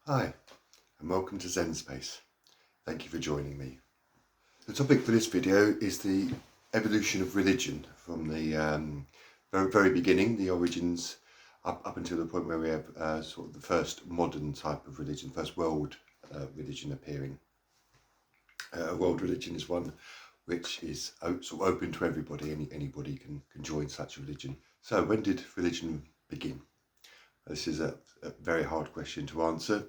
Hi, and welcome to Xenspace. Thank you for joining me. The topic for this video is the evolution of religion from the very beginning, the origins, up until the point where we have sort of the first modern type of religion, first world religion appearing. A world religion is one which is sort of open to everybody. Anybody can join such a religion. So when did religion begin? This is a very hard question to answer.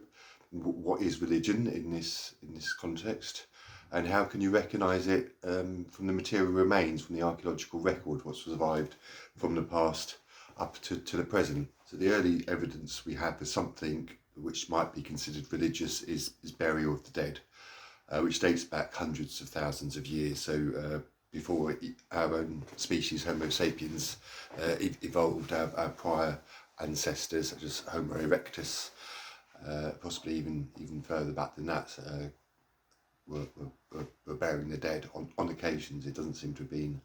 What is religion in this context, and how can you recognise it from the material remains, from the archaeological record, what survived from the past up to the present? So the early evidence we have for something which might be considered religious is burial of the dead, which dates back hundreds of thousands of years. So before our own species, Homo sapiens, evolved, our prior ancestors such as Homo erectus, possibly even further back than that, were burying the dead on occasions. It doesn't seem to have been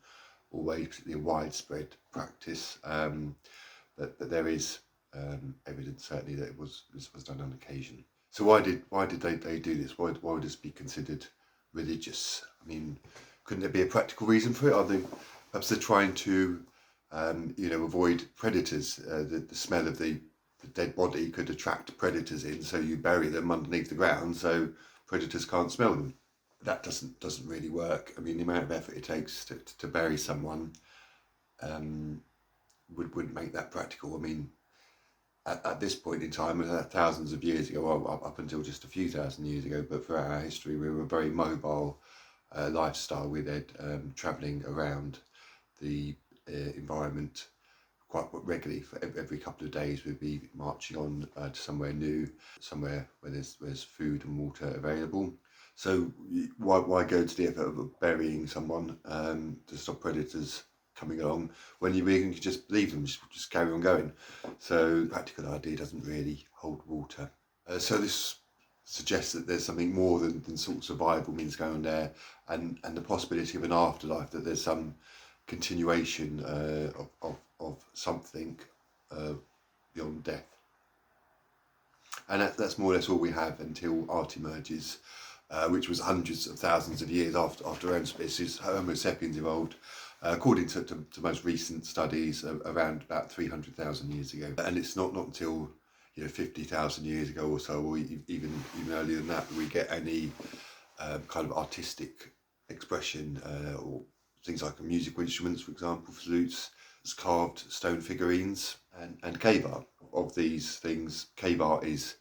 always particularly a widespread practice, but there is evidence certainly that this was done on occasion. So why did they do this? Why would this be considered religious? I mean, couldn't there be a practical reason for it? Are they perhaps they're trying to avoid predators? The smell of the dead body could attract predators in, so you bury them underneath the ground so predators can't smell them. That doesn't really work. I mean, the amount of effort it takes to bury someone wouldn't make that practical. I mean, at this point in time, thousands of years ago, well, up until just a few thousand years ago, but throughout our history, we were a very mobile lifestyle. We were travelling around the environment quite regularly. For every couple of days we'd be marching on to somewhere new, somewhere where there's food and water available. So why go to the effort of burying someone to stop predators coming along when you really can just leave them, just carry on going? So the practical idea doesn't really hold water. So this suggests that there's something more than sort of survival means going on there, and the possibility of an afterlife, that there's some continuation of something beyond death. And that's more or less all we have until art emerges, which was hundreds of thousands of years after our own species, Homo sapiens, evolved, according to most recent studies, around about 300,000 years ago. And it's not until 50,000 years ago or so, or even earlier than that we get any kind of artistic expression, or things like musical instruments, for example, flutes, carved stone figurines, and cave art. Of these things, cave art has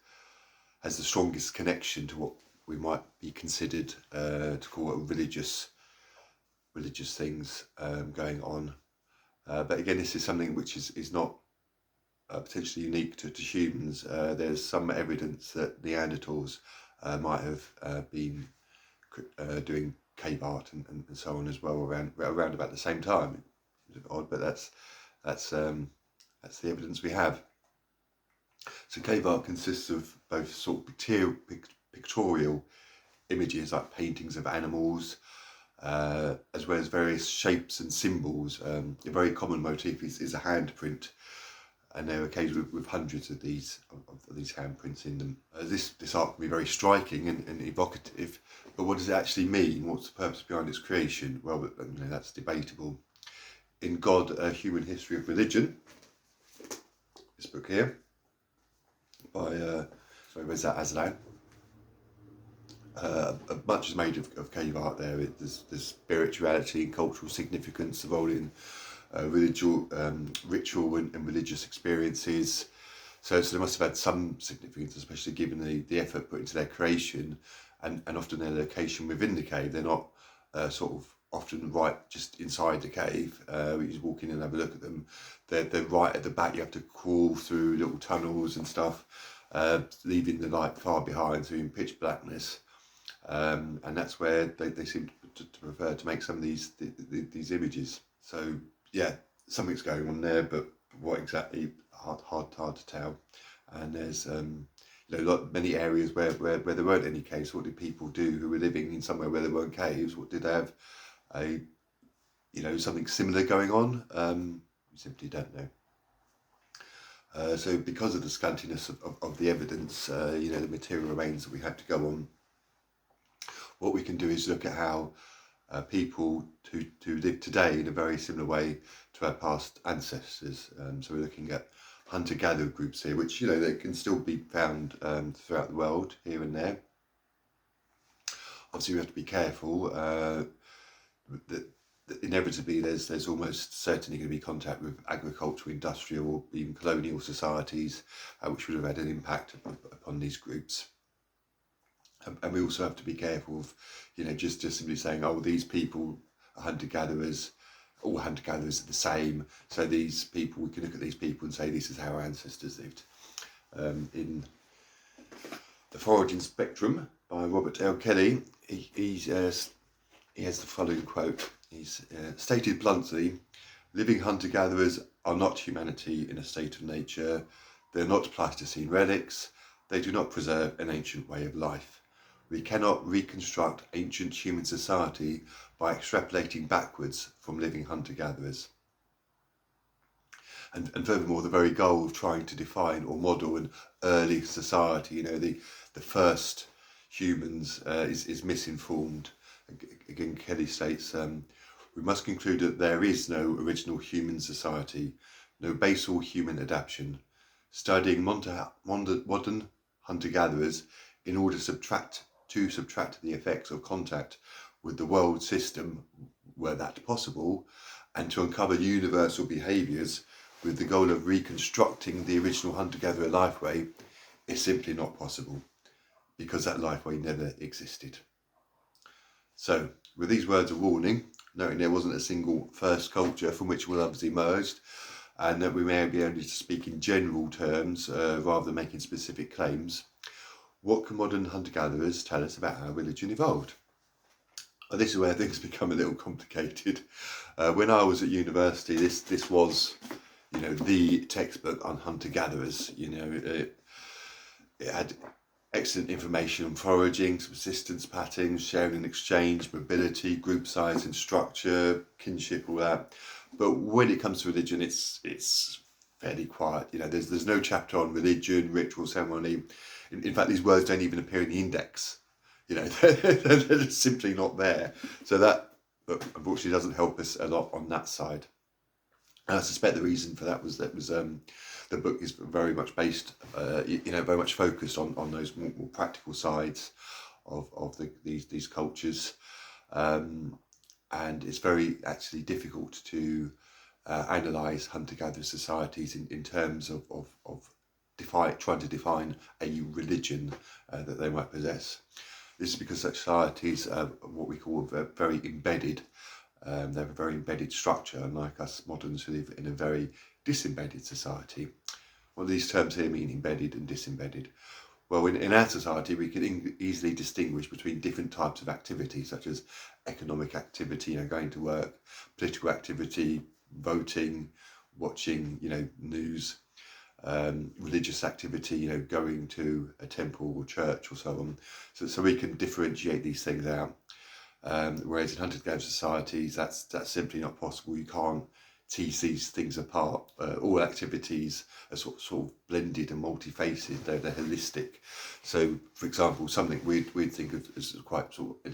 the strongest connection to what we might be considered to call religious things going on. But again, this is something which is not potentially unique to humans. There's some evidence that Neanderthals might have been doing cave art and so on as well around about the same time. It's a bit odd, but that's the evidence we have. So cave art consists of both sort of pictorial images, like paintings of animals, as well as various shapes and symbols. A very common motif is a handprint, and they're occasionally with hundreds of these handprints in them. This art can be very striking and evocative, but what does it actually mean? What's the purpose behind its creation? Well, that's debatable. In God, A Human History of Religion, this book here, by Reza Aslan, much is made of cave art there. There's spirituality and cultural significance, the role in ritual and religious experiences. So they must have had some significance, especially given the effort put into their creation, and often their location within the cave. They're not sort of often right just inside the cave. You just walk in and have a look at them. They're right at the back. You have to crawl through little tunnels and stuff, leaving the light far behind, so in pitch blackness. And that's where they seem to prefer to make some of these images. So yeah, something's going on there, but what exactly, hard to tell. And there's many areas where there weren't any caves. What did people do who were living in somewhere where there weren't caves? What did they have something similar going on? We simply don't know. So because of the scantiness of the evidence, the material remains that we had to go on, what we can do is look at how people who live today in a very similar way to our past ancestors. So we're looking at hunter-gatherer groups here, which, they can still be found throughout the world, here and there. Obviously, we have to be careful that inevitably there's almost certainly going to be contact with agricultural, industrial, or even colonial societies, which would have had an impact upon these groups. And we also have to be careful of, just simply saying, oh, these people are hunter-gatherers, all hunter-gatherers are the same, so these people, we can look at these people and say this is how our ancestors lived. In The Foraging Spectrum by Robert L. Kelly, he has the following quote. He's stated bluntly, living hunter-gatherers are not humanity in a state of nature. They're not Pleistocene relics. They do not preserve an ancient way of life. We cannot reconstruct ancient human society by extrapolating backwards from living hunter-gatherers. And furthermore, the very goal of trying to define or model an early society, the first humans, is misinformed. Again, Kelly states, we must conclude that there is no original human society, no basal human adaptation. Studying modern hunter-gatherers in order to subtract the effects of contact with the world system, were that possible, and to uncover universal behaviours with the goal of reconstructing the original hunter-gatherer lifeway, is simply not possible, because that lifeway never existed. So, with these words of warning, noting there wasn't a single first culture from which we'll have emerged, and that we may be only to speak in general terms rather than making specific claims, what can modern hunter-gatherers tell us about how religion evolved? This is where things become a little complicated. When I was at university, this was, the textbook on hunter-gatherers. It had excellent information on foraging, subsistence patterns, sharing and exchange, mobility, group size and structure, kinship, all that. But when it comes to religion, it's fairly quiet. There's no chapter on religion, ritual, ceremony. In fact, these words don't even appear in the index. They're just simply not there. So that, unfortunately, doesn't help us a lot on that side. And I suspect the reason for that was the book is very much based, very much focused on those more practical sides of these cultures, and it's very actually difficult to analyse hunter-gatherer societies in terms of trying to define a religion that they might possess. This is because such societies are what we call very embedded. They have a very embedded structure, unlike us moderns who live in a very disembedded society. What do these terms here mean, embedded and disembedded? Well, in our society, we can easily distinguish between different types of activity, such as economic activity, going to work, political activity, voting, watching, news, religious activity, going to a temple or church or so on. So we can differentiate these things out. Whereas in hunter-gatherer societies, that's simply not possible. You can't tease these things apart. All activities are sort of blended and multifaceted. They're holistic. So, for example, something we'd think of as quite sort of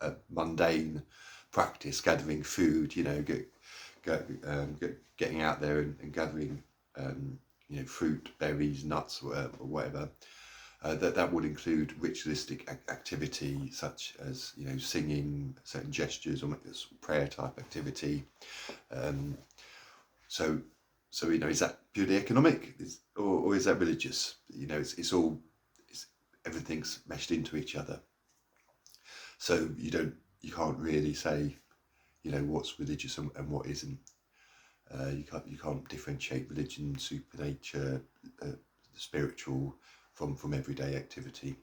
a mundane practice, gathering food. Getting out there and gathering fruit, berries, nuts, or whatever. That would include ritualistic activity such as singing, certain gestures, or prayer type activity. So is that purely economic, or is that religious? Everything's meshed into each other. So you can't really say what's religious and what isn't. You can't differentiate religion, supernature, spiritual from everyday activity.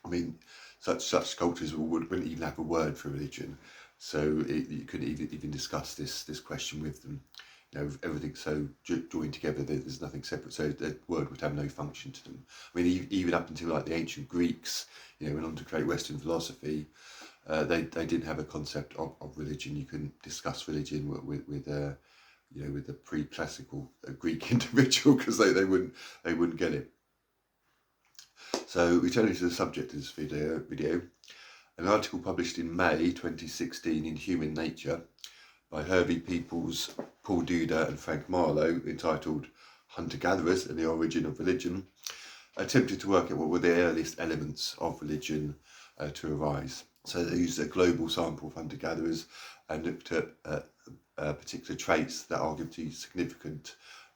I mean, such cultures wouldn't even have a word for religion, so you couldn't even discuss this question with them. Everything's so joined together that there's nothing separate, so the word would have no function to them. I mean, even up until like the ancient Greeks, went on to create Western philosophy, they didn't have a concept of religion. You couldn't discuss religion with with the pre-classical Greek individual, because they wouldn't get it. So returning to the subject of this video, an article published in May 2016 in Human Nature by Hervey Peoples, Paul Duda and Frank Milo, entitled Hunter-Gatherers and the Origin of Religion, attempted to work out what were the earliest elements of religion to arise. So they used a global sample of hunter-gatherers and looked at particular traits that argued to be significant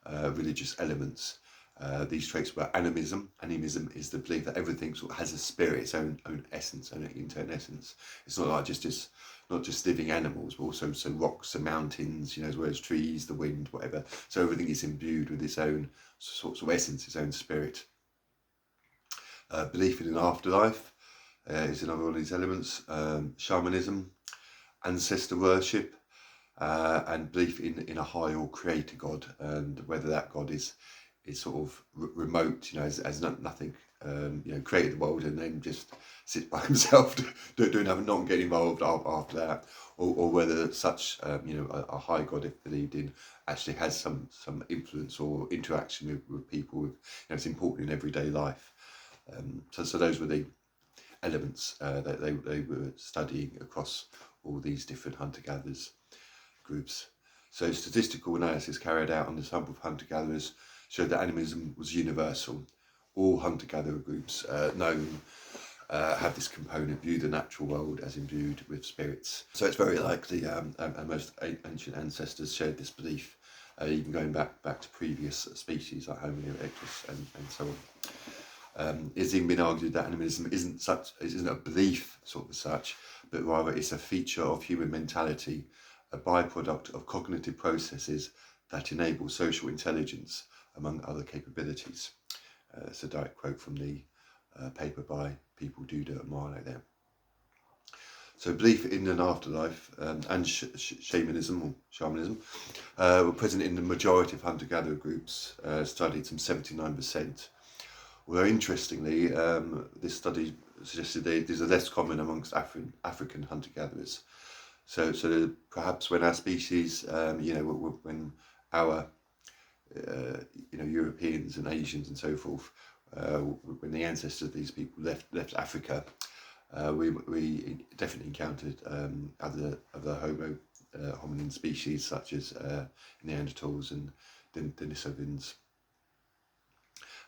religious elements. These traits were animism. Animism is the belief that everything sort of has a spirit, its own essence, own internal essence. It's not like not just living animals, but also rocks and mountains, as well as trees, the wind, whatever. So everything is imbued with its own sort of essence, its own spirit. Belief in an afterlife is another one of these elements. Shamanism, ancestor worship, and belief in a high or creator god, and whether that god is sort of remote, as nothing, created the world and then just sits by himself, doing nothing, not getting involved after that, or whether such, a high god, if believed in, actually has some influence or interaction with people. It's important in everyday life. So those were the elements that they were studying across all these different hunter-gatherers groups. So statistical analysis carried out on the sample of hunter-gatherers showed that animism was universal. All hunter-gatherer groups known have this component, view the natural world as imbued with spirits. So it's very likely most ancient ancestors shared this belief, even going back to previous species like Homo erectus and so on. It's even been argued that animism isn't a belief sort of such, but rather it's a feature of human mentality, a byproduct of cognitive processes that enable social intelligence, among other capabilities. It's a direct quote from the paper by People Duda and Milo there. So belief in an afterlife and shamanism were present in the majority of hunter-gatherer groups, studied some 79%. Although interestingly, this study suggested these are less common amongst African hunter-gatherers. So perhaps when our species, when our Europeans and Asians and so forth, when the ancestors of these people left Africa, we definitely encountered other Homo hominin species such as Neanderthals and Denisovans.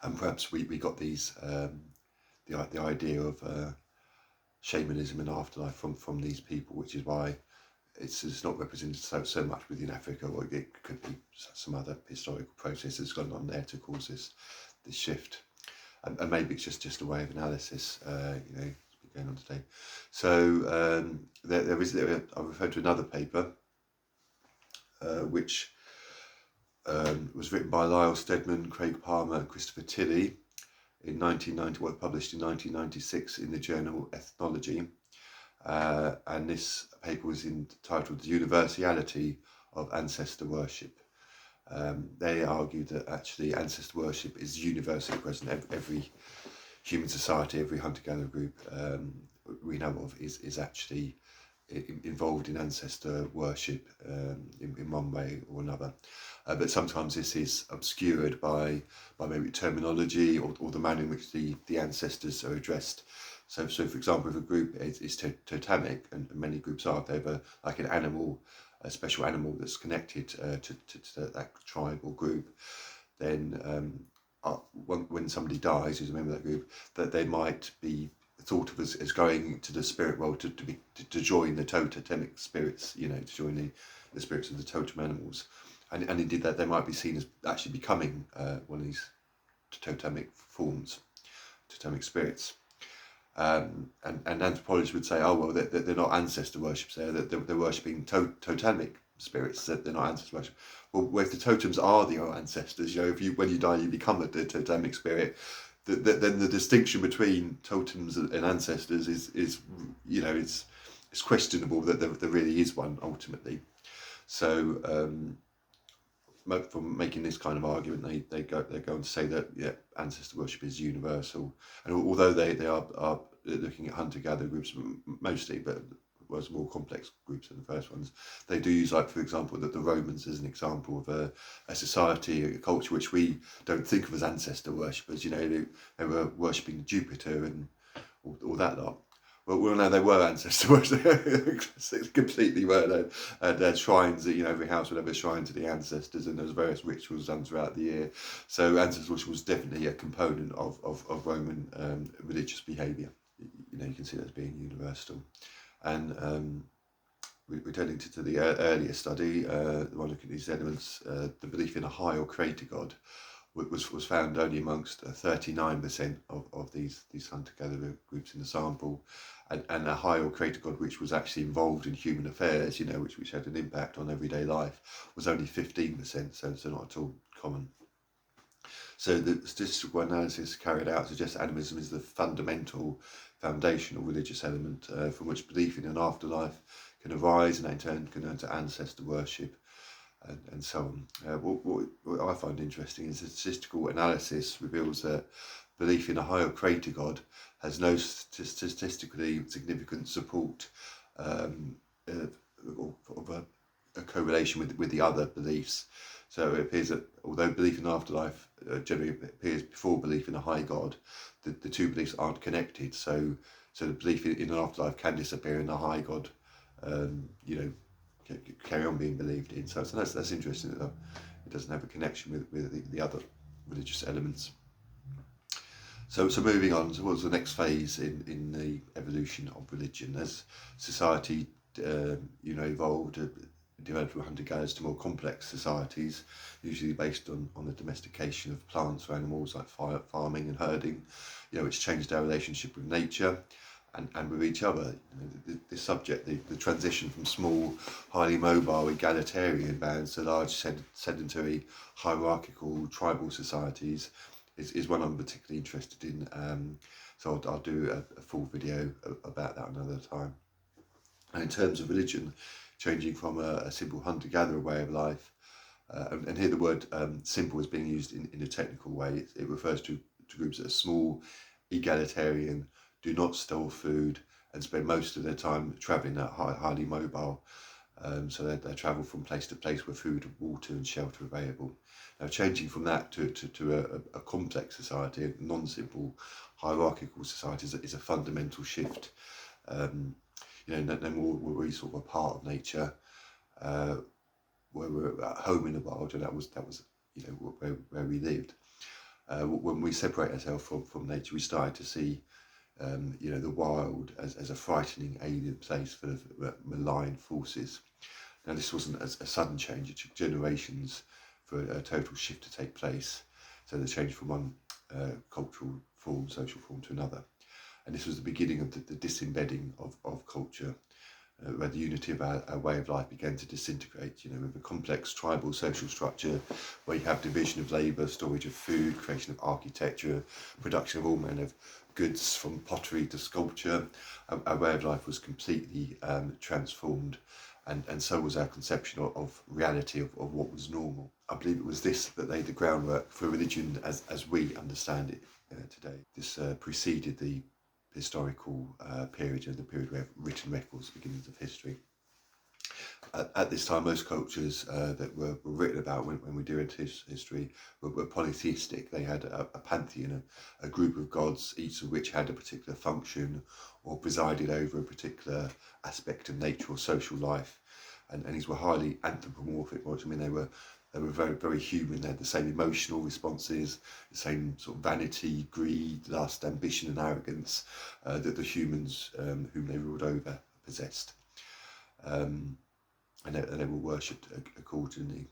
And perhaps we got these the idea of shamanism and afterlife from these people, which is why it's not represented so much within Africa, or it could be some other historical processes going on there to cause this shift, and maybe it's just a way of analysis, going on today. So I referred to another paper which was written by Lyle Steadman, Craig Palmer and Christopher Tilley in 1990, published in 1996 in the journal Ethnology, and this paper was entitled The Universality of Ancestor Worship. They argued that actually ancestor worship is universally present. Every human society, every hunter-gatherer group we know of is actually involved in ancestor worship in one way or another. But sometimes this is obscured by maybe terminology or the manner in which the ancestors are addressed. So for example, if a group is totemic, and many groups are, they have like an animal, a special animal that's connected to that tribe or group, then when somebody dies who's a member of that group, that they might be thought of as going to the spirit world to join the totemic spirits, to join the spirits of the totem animals, and indeed that they might be seen as actually becoming one of these totemic forms, totemic spirits. And anthropologists would say, oh well, they're not ancestor worships there, they're worshipping totemic spirits, that they're not ancestor worship. Well, if the totems are your ancestors, when you die you become a totemic spirit, then the distinction between totems and ancestors is it's questionable that there really is one ultimately. So from making this kind of argument, they go on to say that ancestor worship is universal, and although they are looking at hunter-gatherer groups mostly, but was more complex groups than the first ones. They do use, like, for example, the Romans as an example of a society, a culture which we don't think of as ancestor worshippers. They were worshipping Jupiter and all that lot. Well, no, they were ancestor worshippers. Completely were. They had shrines. Every house would have a shrine to the ancestors, and there was various rituals done throughout the year. So ancestor worship was definitely a component of Roman religious behaviour. You can see that as being universal. And returning to the earlier study, the one looking at these elements, the belief in a high or creator god was found only amongst 39% of these hunter-gatherer groups in the sample, and a high or creator god which was actually involved in human affairs, which had an impact on everyday life, was only 15%, so not at all common. So the statistical analysis carried out suggests animism is the foundational religious element from which belief in an afterlife can arise, and in turn can learn to ancestor worship, and so on. What I find interesting is that statistical analysis reveals that belief in a higher creator god has no statistically significant support of a correlation with the other beliefs. So it appears that although belief in afterlife generally appears before belief in a high god, the two beliefs aren't connected. So the belief in an afterlife can disappear and a high god, carry on being believed in. So that's interesting that it doesn't have a connection with the other religious elements. So moving on towards the next phase in the evolution of religion, as society evolved, developed from hunter-gatherers to more complex societies, usually based on the domestication of plants or animals, like farming and herding, which changed our relationship with nature and with each other. This subject, the transition from small, highly mobile, egalitarian bands to large, sedentary, hierarchical, tribal societies is one I'm particularly interested in. So I'll do a full video about that another time. And in terms of religion, changing from a simple hunter-gatherer way of life, and here the word simple is being used in a technical way. It refers to groups that are small, egalitarian, do not store food, and spend most of their time travelling, highly mobile. So they travel from place to place where food, water and shelter are available. Now, changing from that to a complex society, a non-simple hierarchical society, is a fundamental shift. No more were we sort of a part of nature, where we're at home in the wild, and that was where we lived. When we separate ourselves from nature, we started to see the wild as a frightening alien place full of malign forces. Now, this wasn't a sudden change. It took generations for a total shift to take place. So the change from one cultural form, social form, to another. And this was the beginning of the disembedding of culture, where the unity of our way of life began to disintegrate, with a complex tribal social structure where you have division of labour, storage of food, creation of architecture, production of all manner of goods from pottery to sculpture. Our way of life was completely transformed, and so was our conception of reality, of what was normal. I believe it was this that laid the groundwork for religion as we understand it today. This preceded the historical period, the period where written records, beginnings of history. At this time, most cultures that were written about when we do into history were polytheistic. They had a pantheon, a group of gods, each of which had a particular function or presided over a particular aspect of nature or social life. And these were highly anthropomorphic. They were very, very human. They had the same emotional responses, the same sort of vanity, greed, lust, ambition and arrogance that the humans whom they ruled over possessed. And they were worshipped accordingly.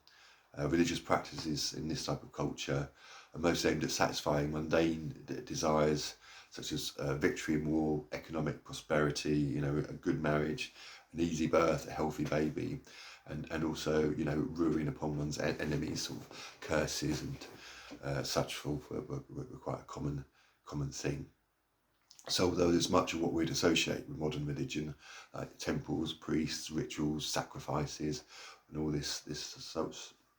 Religious practices in this type of culture are most aimed at satisfying mundane desires, such as victory in war, economic prosperity, a good marriage, an easy birth, a healthy baby, and also, ruin upon one's enemies, sort of curses and such were quite a common thing. So although there's much of what we'd associate with modern religion, like temples, priests, rituals, sacrifices, and all this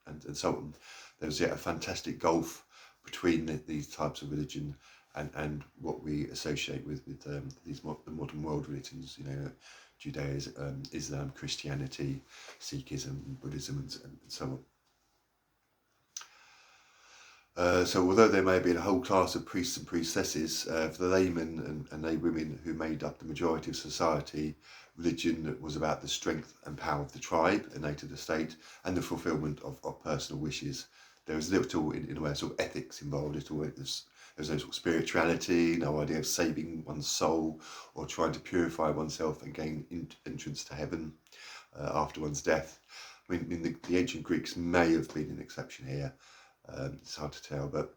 and so on, there's yet a fantastic gulf between these types of religion and what we associate with the modern world religions. Judaism, Islam, Christianity, Sikhism, Buddhism, and so on. So although there may have been a whole class of priests and priestesses, for the laymen and lay women who made up the majority of society, religion was about the strength and power of the tribe, innate to the state, and the fulfilment of personal wishes. There was little, in a way, sort of ethics involved. There's no sort of spirituality, no idea of saving one's soul or trying to purify oneself and gain entrance to heaven after one's death. I mean the ancient Greeks may have been an exception here. It's hard to tell, but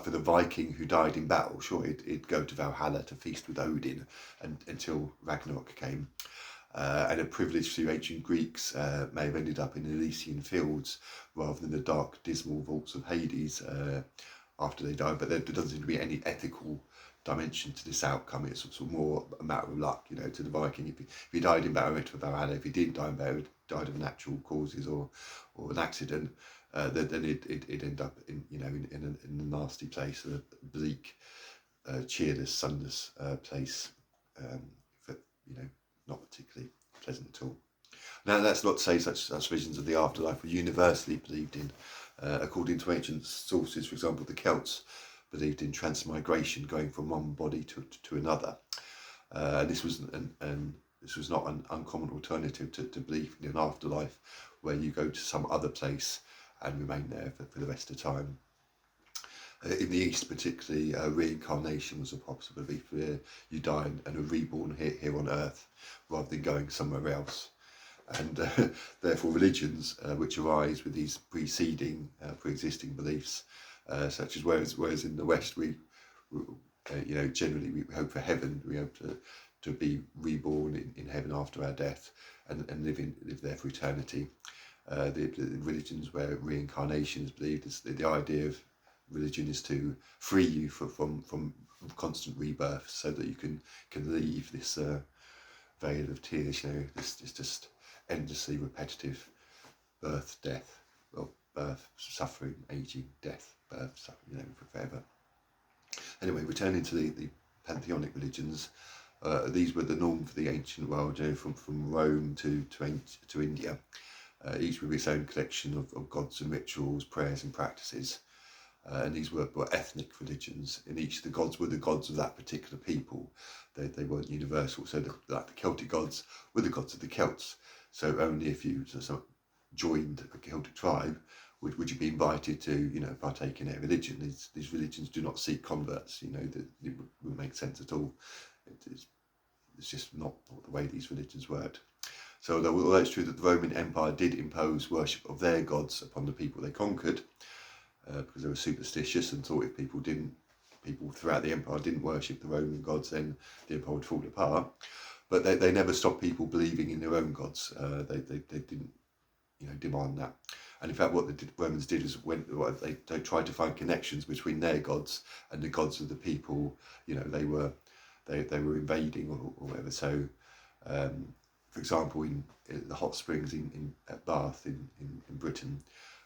for the Viking who died in battle, sure, he'd go to Valhalla to feast with Odin until Ragnarok came. And a privileged few ancient Greeks may have ended up in Elysian fields rather than the dark, dismal vaults of Hades after they died. But there doesn't seem to be any ethical dimension to this outcome. It's sort of more a matter of luck, you know, to the Viking. If he died in battle, he went to Valhalla. If he didn't die in battle, he died of natural causes or an accident. Then it'd end up in a nasty place, a bleak, cheerless, sunless place, not particularly pleasant at all. Now that's not to say such visions of the afterlife were universally believed in. According to ancient sources, for example, the Celts believed in transmigration, going from one body to another, and this was not an uncommon alternative to belief in an afterlife, where you go to some other place and remain there for the rest of the time. In the East, particularly, reincarnation was a popular belief where you die and are reborn here on Earth rather than going somewhere else. And therefore religions which arise with these pre-existing beliefs, such as whereas in the West we generally we hope for heaven, we hope to be reborn in heaven after our death and live there for eternity. The religions where reincarnation is believed, is the idea of religion is to free you from constant rebirth, so that you can leave this veil of tears. This just endlessly repetitive birth, death, birth, suffering, aging, death, birth, suffering, for forever. Anyway, returning to the pantheonic religions, these were the norm for the ancient world, from Rome to India. Each with its own collection of gods and rituals, prayers and practices. And these were ethnic religions. In each, the gods were the gods of that particular people. They weren't universal. So the Celtic gods were the gods of the Celts. So only if you joined a Celtic tribe would you be invited to partake in their religion. These religions do not seek converts. That it wouldn't make sense at all. It's just not the way these religions worked. So although it's true that the Roman Empire did impose worship of their gods upon the people they conquered, because they were superstitious and thought if people throughout the empire didn't worship the Roman gods, then the empire would fall apart. But they never stopped people believing in their own gods. They didn't demand that. And in fact, what the Romans did is they tried to find connections between their gods and the gods of the people they were invading or whatever. So for example, in the hot springs at Bath in Britain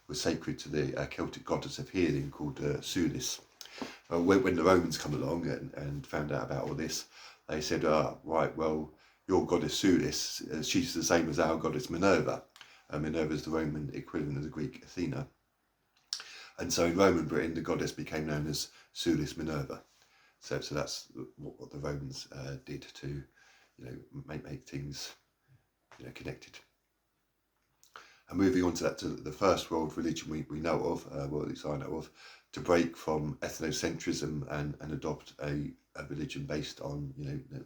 was sacred to the Celtic goddess of healing called Sulis. When the Romans come along and found out about all this, they said, right, well, your goddess Sulis, she's the same as our goddess Minerva. Minerva is the Roman equivalent of the Greek Athena. And so in Roman Britain, the goddess became known as Sulis Minerva. So that's what the Romans did to make things connected. And moving on to the first world religion we know of, well, at least I know of, to break from ethnocentrism and adopt a religion based on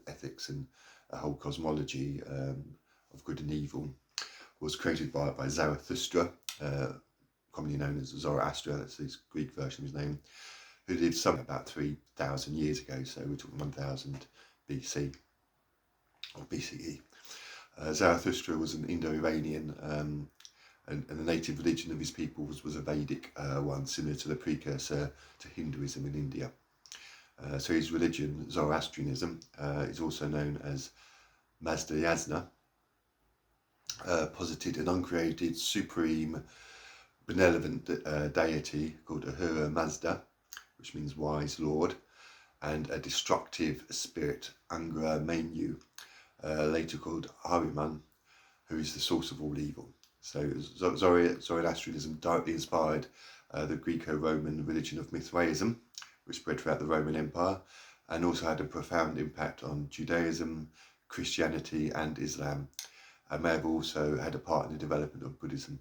ethics and a whole cosmology of good and evil, was created by Zarathustra, commonly known as Zoroastrian. That's his Greek version of his name, who lived about 3,000 years ago. So we're talking 1000 BC or BCE. Zarathustra was an Indo-Iranian, and the native religion of his people was a Vedic one, similar to the precursor to Hinduism in India. So his religion, Zoroastrianism, is also known as Mazdayasna, posited an uncreated, supreme, benevolent deity called Ahura Mazda, which means wise lord, and a destructive spirit, Angra Mainyu, later called Ahriman, who is the source of all evil. So Zoroastrianism directly inspired the Greco-Roman religion of Mithraism, which spread throughout the Roman Empire, and also had a profound impact on Judaism, Christianity and Islam, and may have also had a part in the development of Buddhism.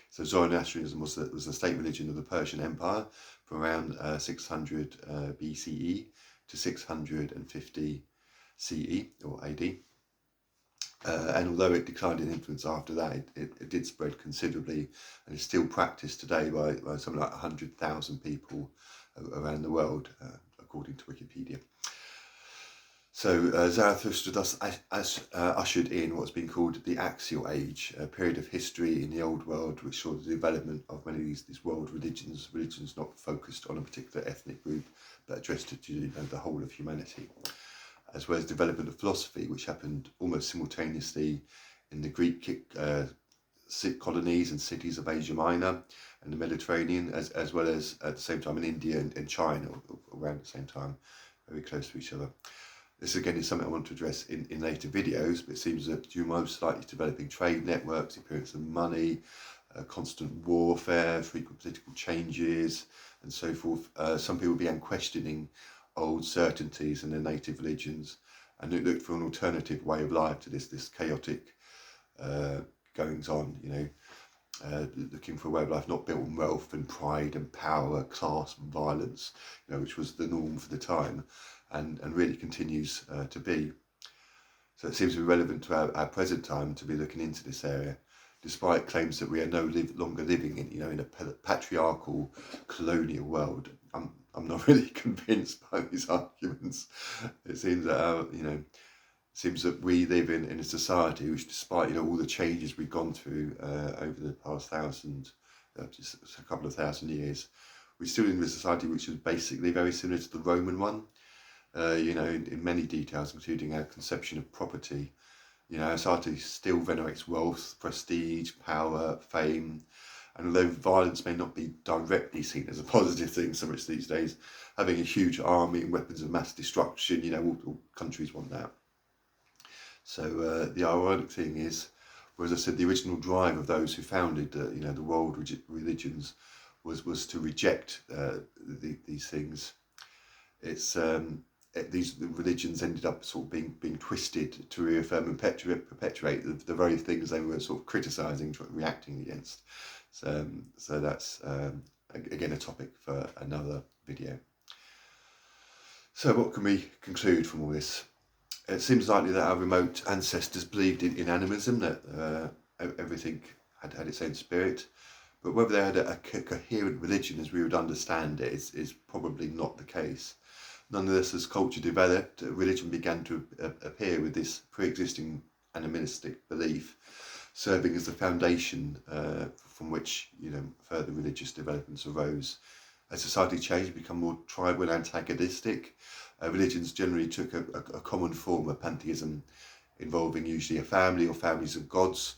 So Zoroastrianism was the state religion of the Persian Empire from around 600 BCE to 650 CE or AD. And although it declined in influence after that, it did spread considerably and is still practiced today by something like 100,000 people around the world, according to Wikipedia. So Zarathustra thus ushered in what's been called the Axial Age, a period of history in the Old World which saw the development of many of these world religions not focused on a particular ethnic group, but addressed to the whole of humanity, as well as development of philosophy, which happened almost simultaneously in the Greek colonies and cities of Asia Minor and the Mediterranean, as well as at the same time in India and China, around the same time, very close to each other. This again is something I want to address in later videos, but it seems that due most likely developing trade networks, the appearance of money, constant warfare, frequent political changes, and so forth, some people began questioning old certainties and their native religions, and looked for an alternative way of life to this chaotic goings on, looking for a way of life not built on wealth and pride and power, class and violence, which was the norm for the time, and really continues to be. So it seems to be relevant to our present time to be looking into this area, despite claims that we are no longer living in a patriarchal colonial world. I'm not really convinced by these arguments. It seems that we live in a society which, despite all the changes we've gone through over the past just a couple of thousand years, we're still in a society which is basically very similar to the Roman one. In many details, including our conception of property. Our society still venerates wealth, prestige, power, fame, and although violence may not be directly seen as a positive thing so much these days, having a huge army and weapons of mass destruction, all countries want that. So the ironic thing is, as I said, the original drive of those who founded the world religions was to reject these things. These religions ended up sort of being twisted to reaffirm and perpetuate the very things they were sort of criticising, reacting against. So that's again a topic for another video. So what can we conclude from all this? It seems likely that our remote ancestors believed in animism, that everything had its own spirit, but whether they had a coherent religion as we would understand it is probably not the case. Nonetheless, as culture developed, religion began to appear with this pre-existing animistic belief serving as the foundation from which further religious developments arose. As society changed and became more tribal and antagonistic, religions generally took a common form of pantheism, involving usually a family or families of gods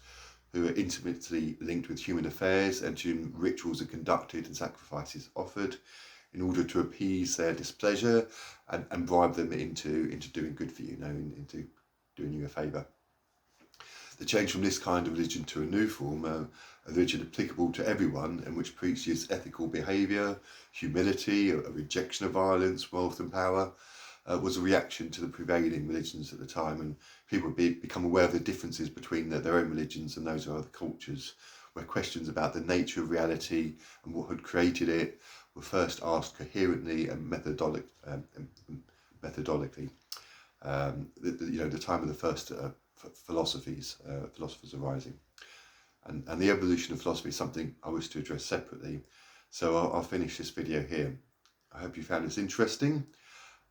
who are intimately linked with human affairs, and to whom rituals are conducted and sacrifices offered in order to appease their displeasure and bribe them into doing good for you, into doing you a favour. The change from this kind of religion to a new form, a religion applicable to everyone and which preaches ethical behaviour, humility, a rejection of violence, wealth and power, was a reaction to the prevailing religions at the time, and people become aware of the differences between their own religions and those of other cultures, where questions about the nature of reality and what had created it were first asked coherently and methodologically. The time of the first philosophers arising, and the evolution of philosophy is something I wish to address separately. So I'll finish this video here. I hope you found this interesting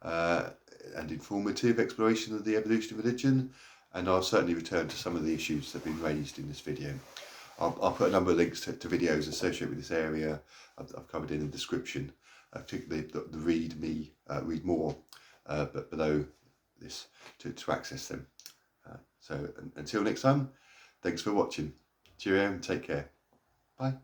and informative exploration of the evolution of religion, and I'll certainly return to some of the issues that have been raised in this video. I'll put a number of links to videos associated with this area I've covered in the description, particularly the read more, but below this to access them. So until next time, thanks for watching. Cheerio and take care. Bye.